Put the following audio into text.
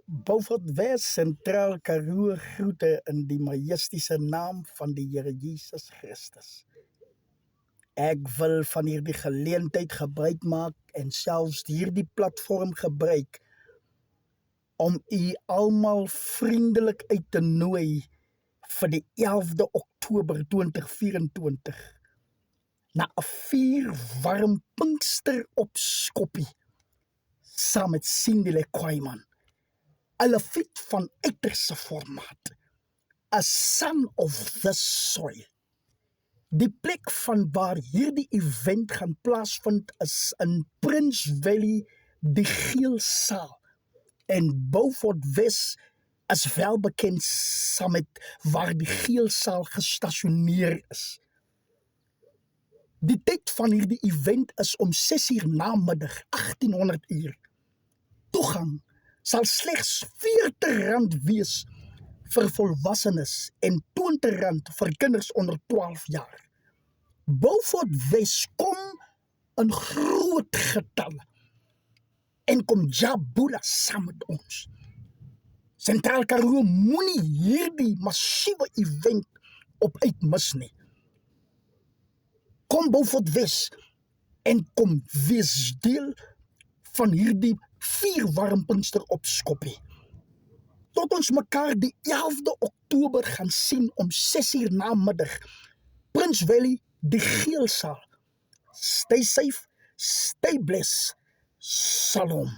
Beaufort Wes Sentraal Karoo groete in die majestiese naam van die Here Jesus Christus. Ek wil van hierdie geleentheid gebruik maak en selfs hierdie platform gebruik om u almal vriendelik uit te nooi vir die 11de Oktober 2024 na 'n 4 warm Pinkster op Skoppie saam met Sindile Kwaiman. 'n Leviet van uiterste formaat, a son of the soil. Die plek van waar hierdie event gaan plaasvind is in Prince Valley, die Geel Saal. En Beaufort Wes is wel bekend saam met waar die Geel Saal gestasioneer is. Die tyd van hierdie event is om 6:00 namiddag, 1800 uur. Toegang sal slegs R40 wees vir volwassenes en R20 vir kinders onder 12 jaar. Beaufort Wes kom in groot getalle en kom Jabula saam met ons. Sentraal Karoo moenie hierdie massiewe event op uitmis nie. Kom Beaufort Wes en kom wees deel van hierdie 4 warm Pinkster op Skoppie. Tot ons mekaar die 11de Oktober gaan sien om 6:00 namiddag. Prince Valley, die Geel Saal. Stay safe, stay blessed. Shalom.